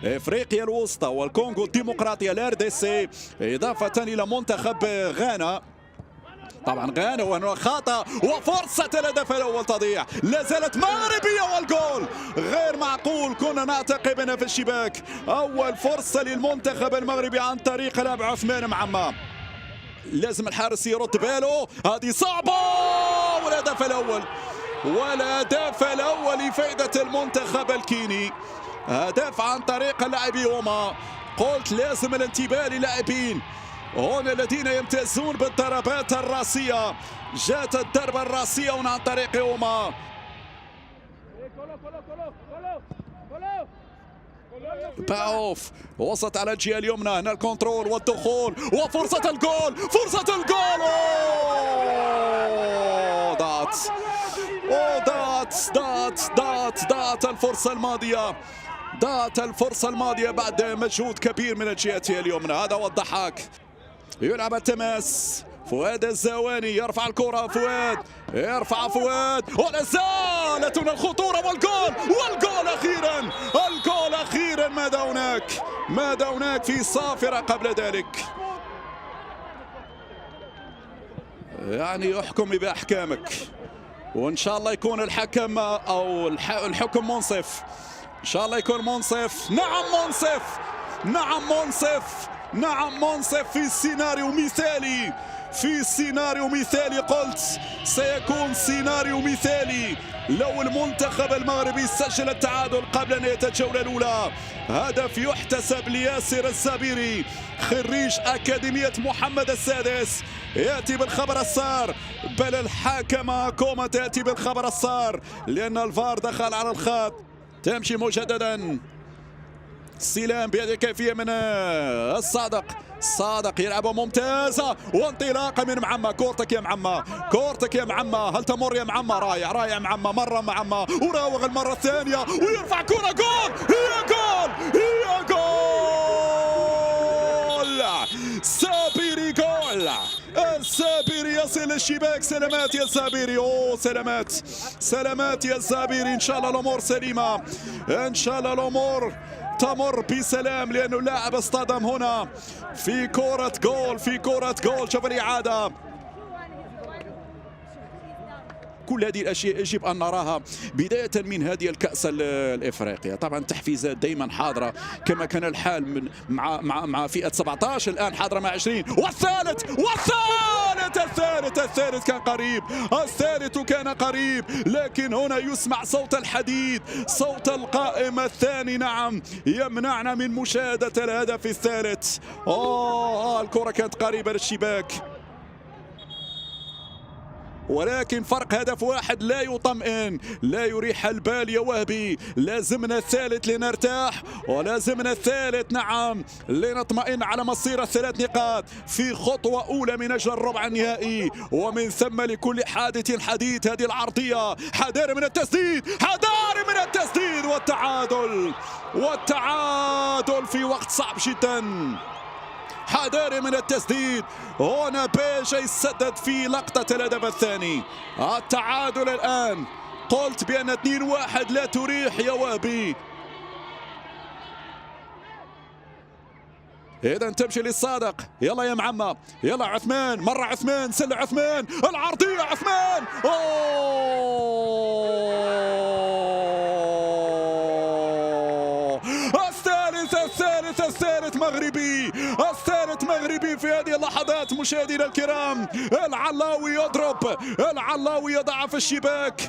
افريقيا الوسطى والكونغو الديمقراطيه الار دي سي، اضافه الى منتخب غانا. طبعا غانا وهنا خطا وفرصه الهدف الاول تضيع، لا زالت مغربيه والجول غير معقول. كنا نعتقد انها في الشباك. اول فرصه للمنتخب المغربي عن طريق لاعب عثمان معمى. لازم الحارس يرد باله، هذه صعبه والهدف الاول. والهدف الاول لفائده المنتخب الكيني، هدف عن طريق اللاعب يوما. قلت لازم الانتباه للاعبين هنا الذين يمتازون بالضربات الراسيه. جاءت الضربه الراسيه هنا عن طريق يوما. باوف وسط على الجهه اليمنى، هنا الكنترول والدخول وفرصه الجول، فرصه الجول. ضاعت الفرصه الماضيه، ضاعت الفرصه الماضيه بعد مجهود كبير من الجهه اليمنى. هذا هو الضحك. يلعب التماس، فؤاد الزواني يرفع الكرة، فؤاد يرفع فؤاد ولا زالت هنا الخطورة والجول أخيرا، الجول أخيرا. ماذا هناك في صافرة قبل ذلك؟ يعني احكم بأحكامك، وإن شاء الله يكون الحكم أو الحكم منصف، إن شاء الله يكون منصف. نعم منصف في سيناريو مثالي، قلت سيكون سيناريو مثالي لو المنتخب المغربي سجل التعادل قبل نهاية الجولة الأولى. هدف يحتسب لياسر الزابيري خريج أكاديمية محمد السادس، يأتي بالخبر السار، بل الحاكمة كوما تأتي بالخبر السار لأن الفار دخل على الخط. تمشي مجددا استلام بهذه الكيفية من الصادق يلعبها ممتازة وانطلاقة من معمى. كورتك يا معمى، هل تمر يا معمى؟ رائع معمى، مرة معمى وراوغ المرة الثانية ويرفع كرة، جول. سابيري جول، السابيري يصل الشباك. سلامات يا الزابيري، سلامات يا الزابيري. ان شاء الله الامور سليمة، ان شاء الله الامور تمر بسلام، لأنه لاعب اصطدم هنا في كرة جول. شوف الإعادة. كل هذه الاشياء يجب ان نراها بدايه من هذه الكاس الافريقيه. طبعا التحفيزات دائما حاضره كما كان الحال من مع فئه 17، الان حاضره مع 20. والثالث كان قريب، لكن هنا يسمع صوت الحديد، صوت القائم الثاني، نعم، يمنعنا من مشاهده الهدف الثالث. الكره كانت قريبه للشباك، ولكن فرق هدف واحد لا يطمئن، لا يريح البال يا وهبي. لازمنا الثالث لنرتاح، ولازمنا الثالث نعم لنطمئن على مصير الثلاث نقاط في خطوة أولى من أجل الربع النهائي. ومن ثم لكل حادث حديث. هذه العرضية حذاري من التسديد، والتعادل في وقت صعب جدا. حذاري من التسديد هنا. بيجا يسدد في لقطة الهدف الثاني. التعادل الآن، قلت بأن 2-1 لا تريح يا وهبي. إذا تمشي للصادق، يلا يا معمى، يلا عثمان، مرة عثمان، سلة عثمان، العرضية عثمان. الثالث مغربي في هذه اللحظات مشاهدينا الكرام. العلاوي يضرب، العلاوي يضع في الشباك.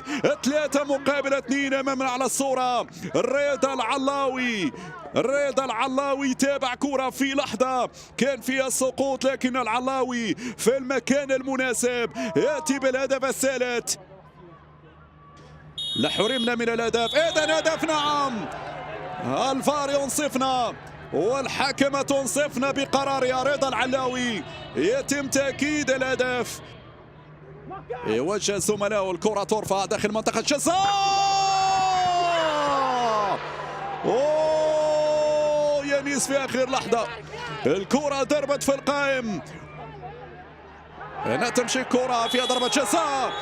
3-2 امامنا على الصورة. رضا العلاوي تابع كرة في لحظة كان فيها سقوط، لكن العلاوي في المكان المناسب يأتي بالهدف الثالث. لحرمنا من الهدف، إذا هدف، نعم. الفار ينصفنا والحكمة تنصفنا بقرارها. رضا العلاوي يتم تأكيد الهدف. يوجه زملائه، الكرة ترفع داخل منطقة الجزاء. يانيس في آخر لحظة الكرة ضربت في القائم. هنا تمشي الكرة فيها ضربة جزاء،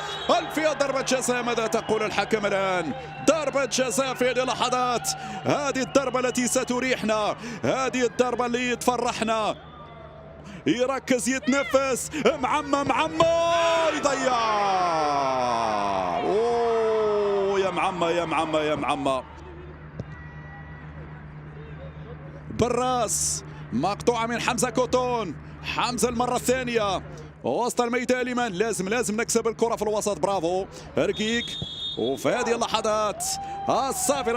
فيها ضربة جزاء. ماذا تقول الحكم الآن؟ ضربة جزاء في هذه اللحظات. هذه الضربة التي ستريحنا، هذه الضربة اللي تفرحنا. يركز يتنفس، معمى يضيع. اوه يا معمى بالراس، مقطوعة من حمزة كوتون. حمزة المرة الثانية وسط الميدان لمن لازم نكسب الكرة في الوسط. برافو ركيك. وفي هذه اللحظات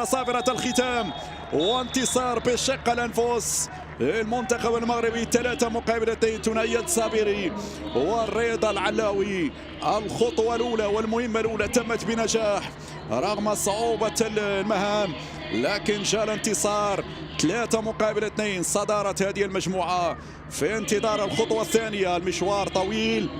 صافرة الختام وانتصار بشق الأنفس المنتخب المغربي 3-2. ثنائية صابري والرضا العلاوي. الخطوة الأولى والمهمة الأولى تمت بنجاح رغم صعوبة المهام، لكن جاء الانتصار 3-2. صدارة هذه المجموعة في انتظار الخطوة الثانية. المشوار طويل